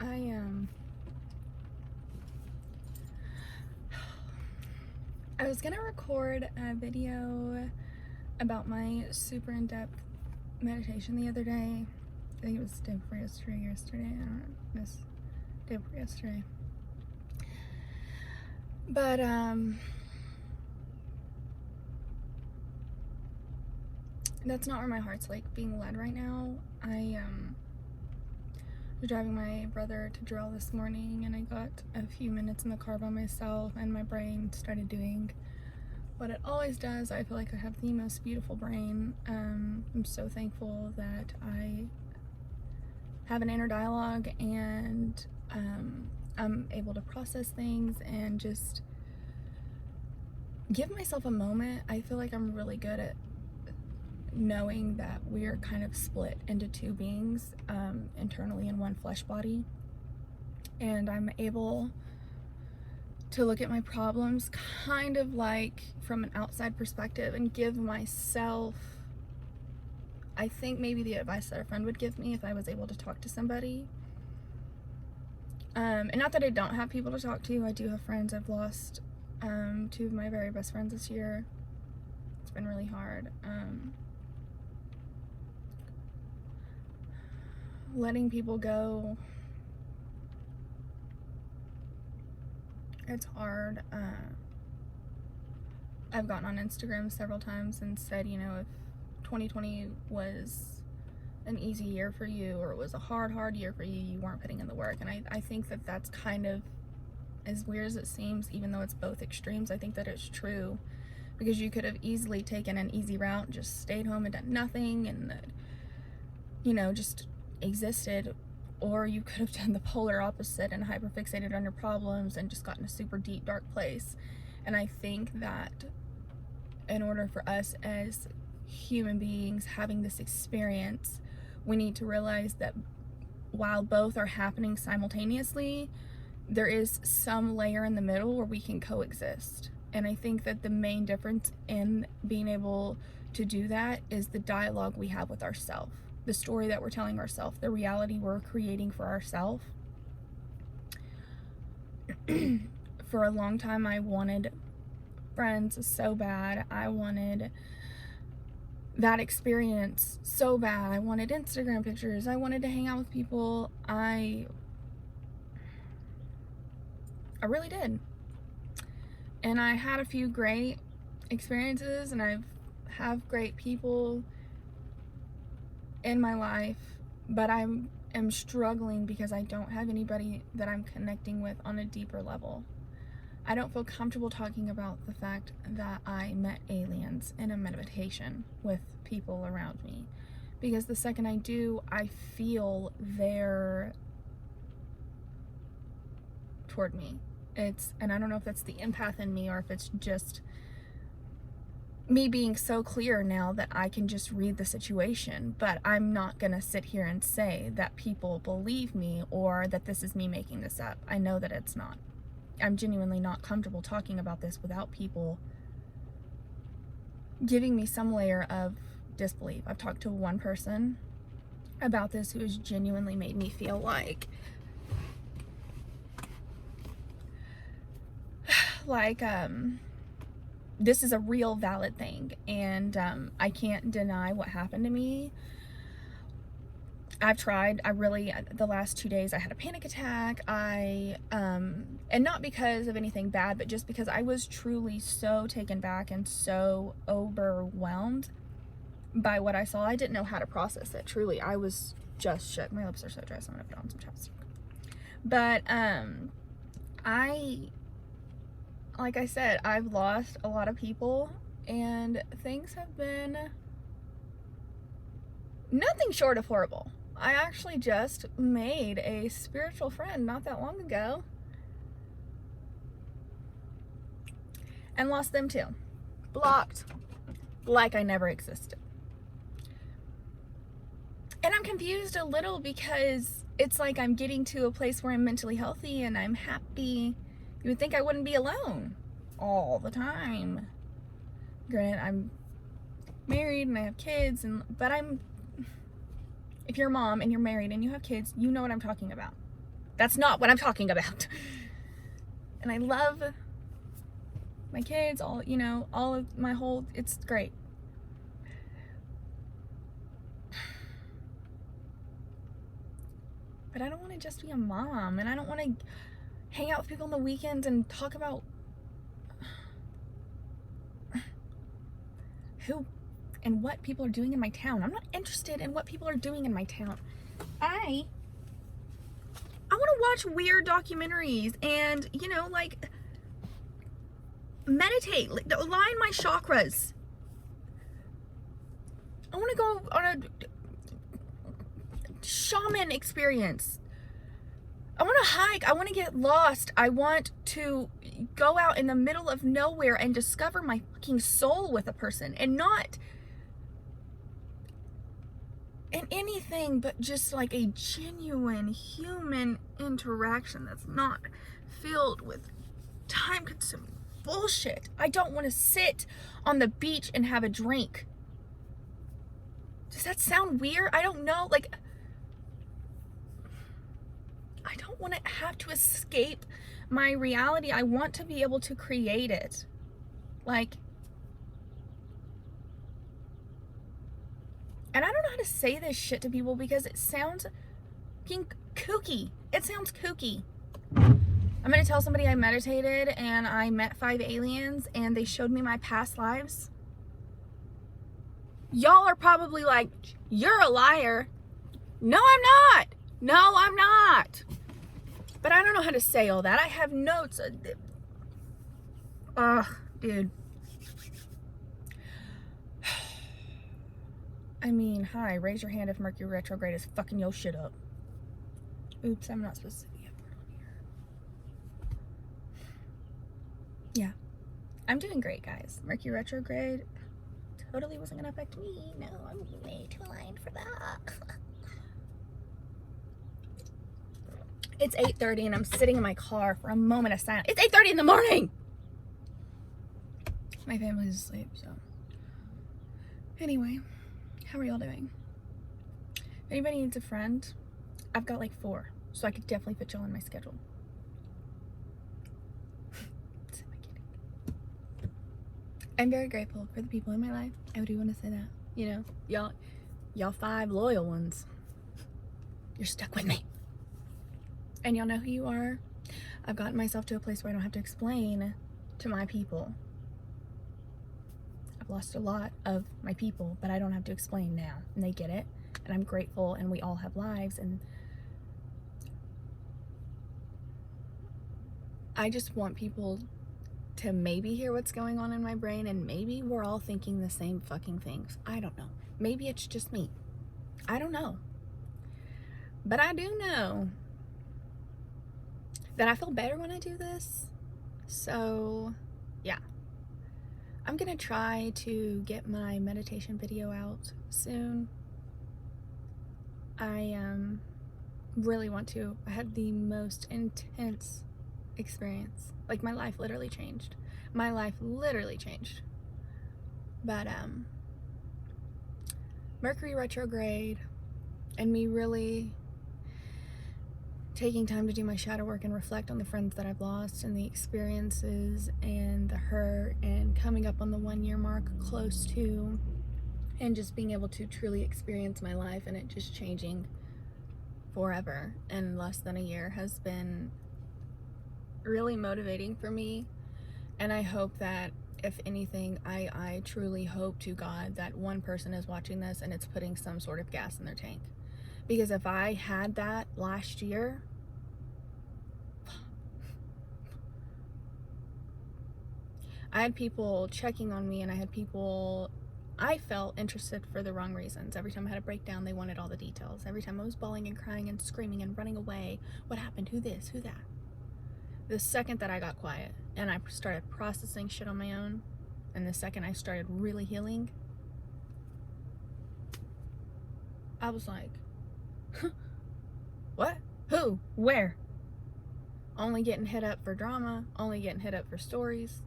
I was gonna record a video about my super in-depth meditation the other day. I think it was day before yesterday, I don't know, this day before yesterday. But that's not where my heart's like being led right now. I was driving my brother to drill this morning, and I got a few minutes in the car by myself, and my brain started doing what it always does. I feel like I have the most beautiful brain. I'm so thankful that I have an inner dialogue, and I'm able to process things and just give myself a moment. I feel like I'm really good at knowing that we're kind of split into two beings internally in one flesh body, and I'm able to look at my problems kind of like from an outside perspective and give myself, I think, maybe the advice that a friend would give me if I was able to talk to somebody. And not that I don't have people to talk to. I do have friends. I've lost two of my very best friends this year. It's been really hard. Letting people go, it's hard. I've gotten on Instagram several times and said, you know, if 2020 was an easy year for you, or it was a hard year for you, you weren't putting in the work. And I think that that's kind of, as weird as it seems, even though it's both extremes, I think that it's true, because you could have easily taken an easy route, just stayed home and done nothing, and that, you know, just existed, or you could have done the polar opposite and hyperfixated on your problems and just gotten a super deep dark place. And I think that in order for us as human beings having this experience, we need to realize that while both are happening simultaneously, there is some layer in the middle where we can coexist. And I think that the main difference in being able to do that is the dialogue we have with ourselves, the story that we're telling ourselves, the reality we're creating for ourselves. For a long time, I wanted friends so bad. I wanted that experience so bad. I wanted Instagram pictures. I wanted to hang out with people. I really did. And I had a few great experiences, and I have great people in my life, but I am struggling because I don't have anybody that I'm connecting with on a deeper level. I don't feel comfortable talking about the fact that I met aliens in a meditation with people around me, because the second I do, I feel their toward me. And I don't know if that's the empath in me, or if it's just me being so clear now that I can just read the situation. But I'm not gonna sit here and say that people believe me, or that this is me making this up. I know that it's not. I'm genuinely not comfortable talking about this without people giving me some layer of disbelief. I've talked to one person about this who has genuinely made me feel like this is a real valid thing, and I can't deny what happened to me. I've tried. The last 2 days I had a panic attack. And not because of anything bad, but just because I was truly so taken back and so overwhelmed by what I saw. I didn't know how to process it. Truly, I was just shook. My lips are so dry, so I'm gonna put on some chapstick. But like I said, I've lost a lot of people, and things have been nothing short of horrible. I actually just made a spiritual friend not that long ago, and lost them too. Blocked like I never existed. And I'm confused a little, because it's like I'm getting to a place where I'm mentally healthy and I'm happy. You would think I wouldn't be alone all the time. Granted, I'm married and I have kids, but if you're a mom and you're married and you have kids, you know what I'm talking about. That's not what I'm talking about. And I love my kids, all of my whole, it's great. But I don't want to just be a mom, and I don't want to hang out with people on the weekends and talk about who and what people are doing in my town. I'm not interested in what people are doing in my town. I want to watch weird documentaries and, like, meditate, like, align my chakras. I want to go on a shaman experience. I want to hike. I want to get lost. I want to go out in the middle of nowhere and discover my fucking soul with a person, and not in anything but just like a genuine human interaction that's not filled with time-consuming bullshit. I don't want to sit on the beach and have a drink. Does that sound weird? I don't know. Like, I don't want to have to escape my reality. I want to be able to create it. Like, and I don't know how to say this shit to people because it sounds fucking kooky. It sounds kooky. I'm going to tell somebody I meditated and I met 5 aliens and they showed me my past lives. Y'all are probably like, you're a liar. No, I'm not. No, I'm not. But I don't know how to say all that. I have notes. Ugh, dude. I mean, hi, raise your hand if Mercury retrograde is fucking your shit up. Oops, I'm not supposed to say the F word on here. Yeah. I'm doing great, guys. Mercury retrograde totally wasn't gonna affect me. No, I'm way too aligned for that. It's 8:30 and I'm sitting in my car for a moment of silence. It's 8:30 in the morning! My family's asleep, so. Anyway, how are y'all doing? If anybody needs a friend, I've got like 4, so I could definitely fit y'all in my schedule. I'm very grateful for the people in my life. I do want to say that. You know, y'all 5 loyal ones. You're stuck with me. And y'all know who you are. I've gotten myself to a place where I don't have to explain to my people. I've lost a lot of my people, but I don't have to explain now. And they get it. And I'm grateful, and we all have lives. And I just want people to maybe hear what's going on in my brain, and maybe we're all thinking the same fucking things. I don't know. Maybe it's just me. I don't know. But I do know that I feel better when I do this. So, yeah. I'm gonna try to get my meditation video out soon. I really want to. I had the most intense experience. Like, my life literally changed. My life literally changed. But Mercury retrograde and me really taking time to do my shadow work and reflect on the friends that I've lost and the experiences and the hurt, and coming up on the 1-year mark close to, and just being able to truly experience my life and it just changing forever in less than a year has been really motivating for me. And I hope that, if anything, I truly hope to God that one person is watching this and it's putting some sort of gas in their tank. Because if I had that last year, I had people checking on me, and I had people I felt interested for the wrong reasons. Every time I had a breakdown, they wanted all the details. Every time I was bawling and crying and screaming and running away, what happened, who this, who that. The second that I got quiet and I started processing shit on my own, and the second I started really healing, I was like, what? Who? Where? Only getting hit up for drama, only getting hit up for stories.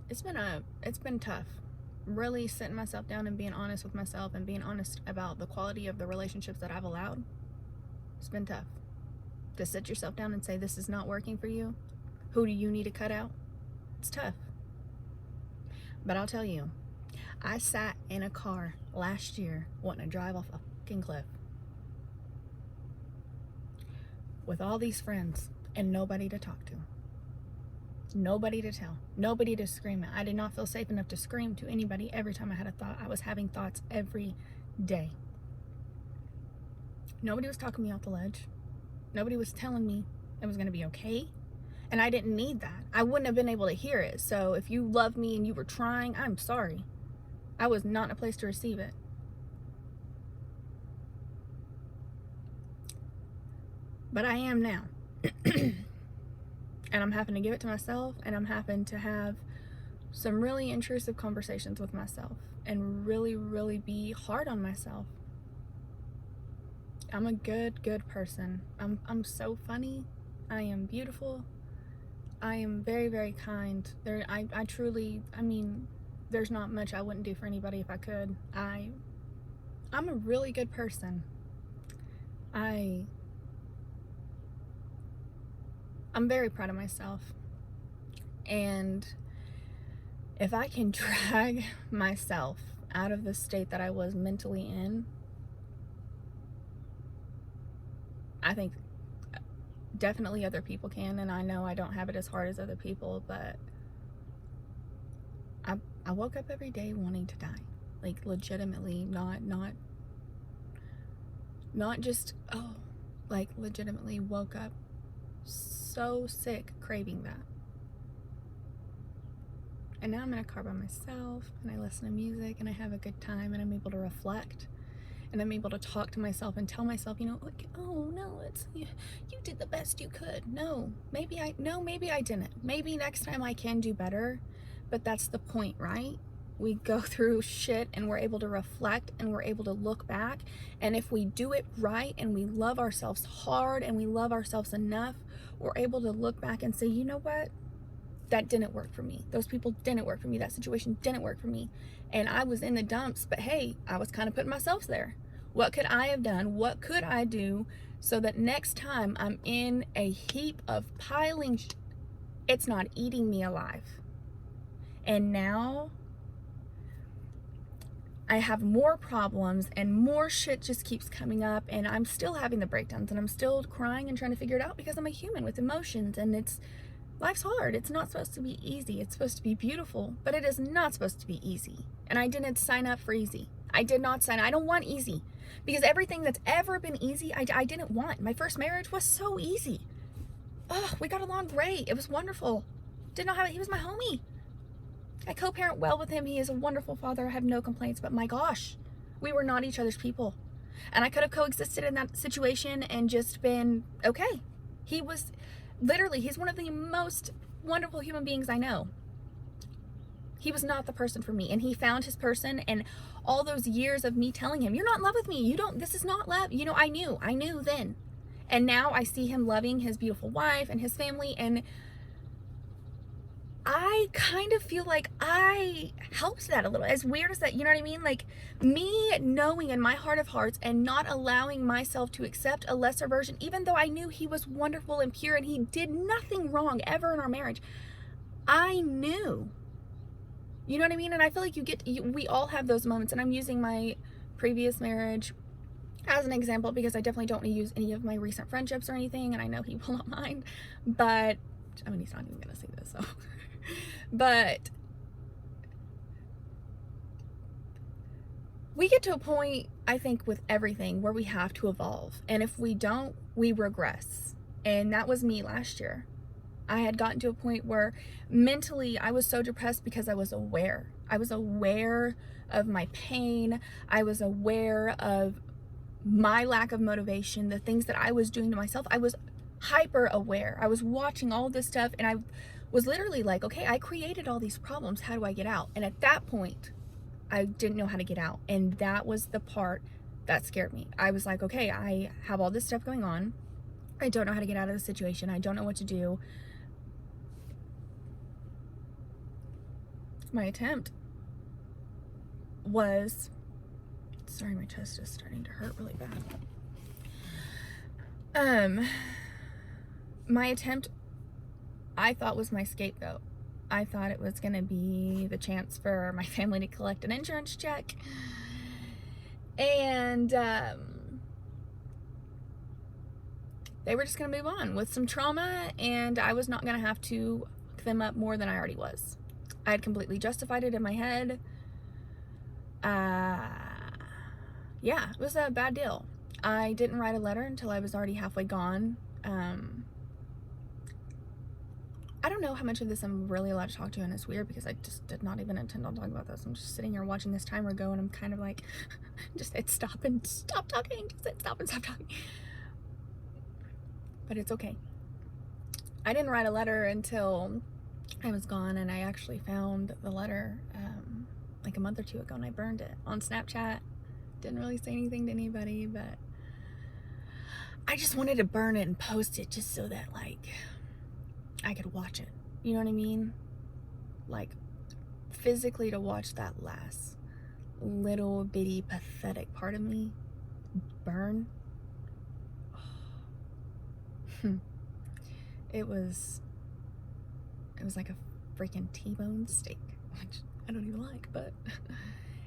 It's been tough. Really sitting myself down and being honest with myself and being honest about the quality of the relationships that I've allowed. It's been tough. To sit yourself down and say, this is not working for you. Who do you need to cut out? It's tough. But I'll tell you, I sat in a car last year wanting to drive off a fucking cliff with all these friends and nobody to talk to. Nobody to tell. Nobody to scream at. I did not feel safe enough to scream to anybody every time I had a thought. I was having thoughts every day. Nobody was talking me off the ledge. Nobody was telling me it was going to be okay. And I didn't need that. I wouldn't have been able to hear it. So if you loved me and you were trying, I'm sorry. I was not in a place to receive it. But I am now. And I'm having to give it to myself, and I'm having to have some really intrusive conversations with myself and really, really be hard on myself. I'm a good person. I'm so funny. I am beautiful. I am very, very kind. I truly, I mean, there's not much I wouldn't do for anybody if I could. I'm a really good person. I'm very proud of myself. And if I can drag myself out of the state that I was mentally in, I think definitely other people can. And I know I don't have it as hard as other people, but I woke up every day wanting to die. Like, legitimately, not just, like, legitimately woke up so sick, craving that. And now I'm in a car by myself, and I listen to music, and I have a good time, and I'm able to reflect, and I'm able to talk to myself and tell myself, you know, like, oh no, it's you did the best you could. No, maybe I didn't. Maybe next time I can do better. But that's the point, right? We go through shit and we're able to reflect and we're able to look back. And if we do it right and we love ourselves hard and we love ourselves enough, we're able to look back and say, you know what? That didn't work for me. Those people didn't work for me. That situation didn't work for me. And I was in the dumps, but hey, I was kind of putting myself there. What could I have done? What could I do so that next time I'm in a heap of piling, it's not eating me alive? And now I have more problems and more shit just keeps coming up, and I'm still having the breakdowns and I'm still crying and trying to figure it out because I'm a human with emotions, and life's hard. It's not supposed to be easy. It's supposed to be beautiful, but it is not supposed to be easy. And I didn't sign up for easy. I don't want easy, because everything that's ever been easy, I didn't want. My first marriage was so easy. Oh, we got along great. It was wonderful. He was my homie. I co-parent well with him. He is a wonderful father. I have no complaints, but my gosh, we were not each other's people. And I could have coexisted in that situation and just been okay. He's one of the most wonderful human beings I know. He was not the person for me, and he found his person, and all those years of me telling him, you're not in love with me. This is not love. You know, I knew then. And now I see him loving his beautiful wife and his family, and I kind of feel like I helped that a little. As weird as that, you know what I mean? Like, me knowing in my heart of hearts and not allowing myself to accept a lesser version, even though I knew he was wonderful and pure and he did nothing wrong ever in our marriage. I knew. You know what I mean? And I feel like we all have those moments, and I'm using my previous marriage as an example because I definitely don't want to use any of my recent friendships or anything, and I know he will not mind, but I mean, he's not even gonna see this, so but we get to a point, I think, with everything where we have to evolve, and if we don't, we regress. And that was me last year. I had gotten to a point where mentally I was so depressed because I was aware of my pain. I was aware of my lack of motivation, the things that I was doing to myself. I was hyper aware. I was watching all this stuff, and I was literally like, okay, I created all these problems. How do I get out? And at that point, I didn't know how to get out. And that was the part that scared me. I was like, okay, I have all this stuff going on. I don't know how to get out of the situation. I don't know what to do. My attempt was, sorry, my chest is starting to hurt really bad. my attempt, I thought, was my scapegoat. I thought it was going to be the chance for my family to collect an insurance check. And they were just going to move on with some trauma, and I was not going to have to fuck them up more than I already was. I had completely justified it in my head. Yeah, it was a bad deal. I didn't write a letter until I was already halfway gone. I don't know how much of this I'm really allowed to talk to, and it's weird because I just did not even intend on talking about this. I'm just sitting here watching this timer go, and I'm kind of like, just hit stop and stop talking. Just hit stop and stop talking. But it's okay. I didn't write a letter until I was gone, and I actually found the letter like a month or two ago, and I burned it on Snapchat. Didn't really say anything to anybody, but I just wanted to burn it and post it just so that, like, I could watch it. You know what I mean? Like, physically to watch that last little bitty pathetic part of me burn. It was like a freaking T-bone steak, which I don't even like, but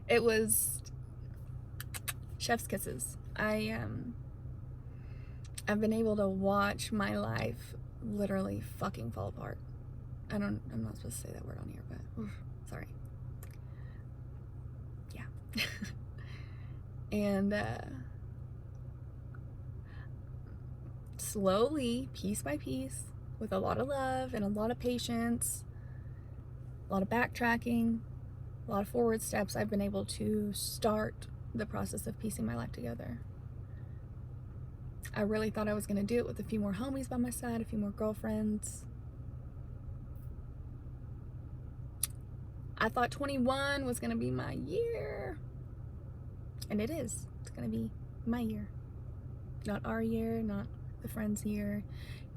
it was chef's kisses. I've been able to watch my life literally fucking fall apart. I'm not supposed to say that word on here, but oof, sorry. Yeah. And slowly, piece by piece, with a lot of love and a lot of patience, a lot of backtracking, a lot of forward steps, I've been able to start the process of piecing my life together. I really thought I was going to do it with a few more homies by my side, a few more girlfriends. I thought 21 was going to be my year. And it is. It's going to be my year. Not our year, not the friend's year,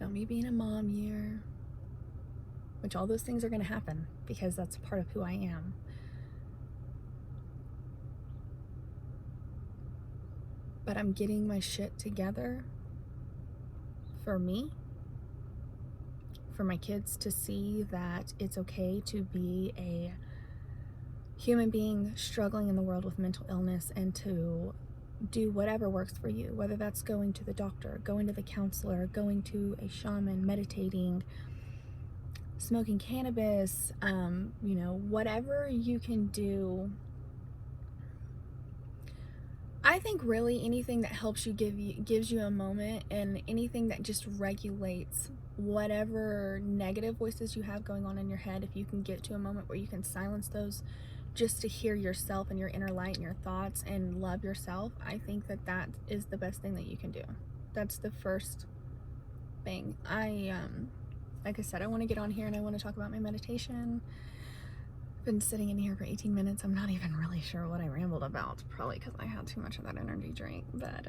not me being a mom year. Which all those things are going to happen because that's part of who I am. But I'm getting my shit together for me, for my kids to see that it's okay to be a human being struggling in the world with mental illness and to do whatever works for you, whether that's going to the doctor, going to the counselor, going to a shaman, meditating, smoking cannabis, you know, whatever you can do. I think really anything that helps you, gives you a moment, and anything that just regulates whatever negative voices you have going on in your head, if you can get to a moment where you can silence those just to hear yourself and your inner light and your thoughts and love yourself, I think that that is the best thing that you can do. That's the first thing. Like I said, I want to get on here and I want to talk about my meditation. I've been sitting in here for 18 minutes. I'm not even really sure what I rambled about, probably because I had too much of that energy drink, but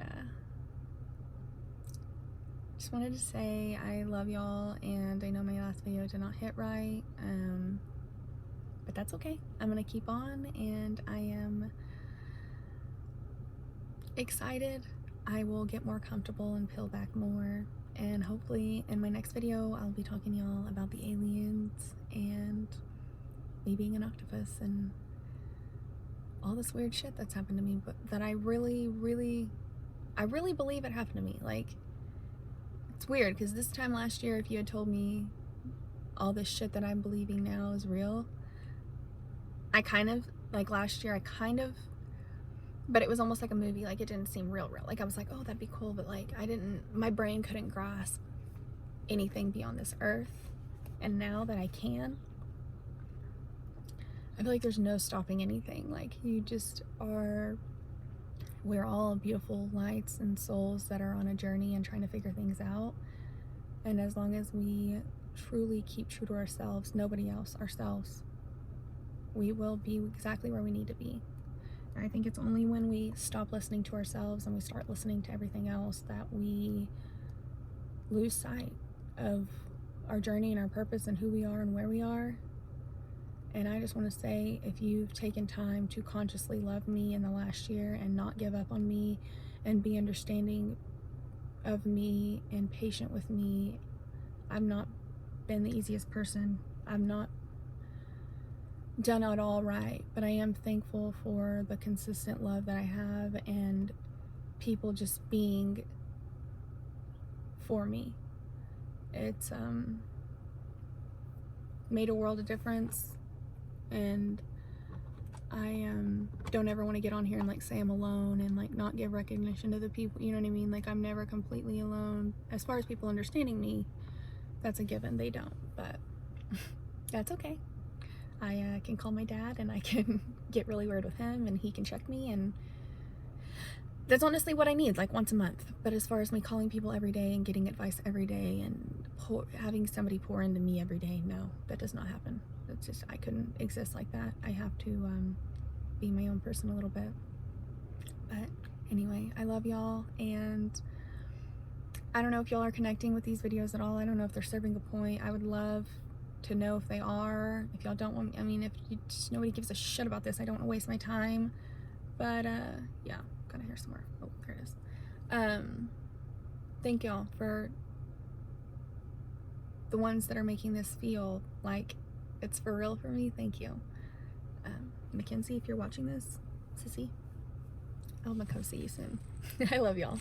just wanted to say I love y'all, and I know my last video did not hit right, but that's okay. I'm gonna keep on, and I am excited. I will get more comfortable and peel back more, and hopefully in my next video I'll be talking to y'all about the aliens and me being an octopus and all this weird shit that's happened to me, but that I really believe it happened to me. Like, it's weird because this time last year, if you had told me all this shit that I'm believing now is real, I kind of, like last year, but it was almost like a movie. Like, it didn't seem real. Like, I was like, oh, that'd be cool, but like, my brain couldn't grasp anything beyond this earth. And now that I can, I feel like there's no stopping anything. Like, we're all beautiful lights and souls that are on a journey and trying to figure things out. And as long as we truly keep true to ourselves, nobody else, ourselves, we will be exactly where we need to be. And I think it's only when we stop listening to ourselves and we start listening to everything else that we lose sight of our journey and our purpose and who we are and where we are. And I just want to say, if you've taken time to consciously love me in the last year and not give up on me and be understanding of me and patient with me I've not been the easiest person. I've not done it all right, but I am thankful for the consistent love that I have and people just being for me. It's made a world of difference, and I don't ever want to get on here and like say I'm alone and like not give recognition to the people, you know what I mean? Like, I'm never completely alone. As far as people understanding me, that's a given. They don't, but that's okay. I can call my dad and I can get really weird with him and he can check me, and that's honestly what I need, like once a month. But as far as me calling people every day and getting advice every day and having somebody pour into me every day, no, that does not happen. It's just, I couldn't exist like that. I have to be my own person a little bit. But anyway, I love y'all, and I don't know if y'all are connecting with these videos at all. I don't know if they're serving a point. I would love to know if they are. If y'all don't want me, I mean, if you just, nobody gives a shit about this, I don't want to waste my time. But yeah, gotta hear some more. Oh, there it is. Thank y'all for the ones that are making this feel like it's for real for me. Thank you. Mackenzie, if you're watching this, sissy, I'll see you soon. I love y'all.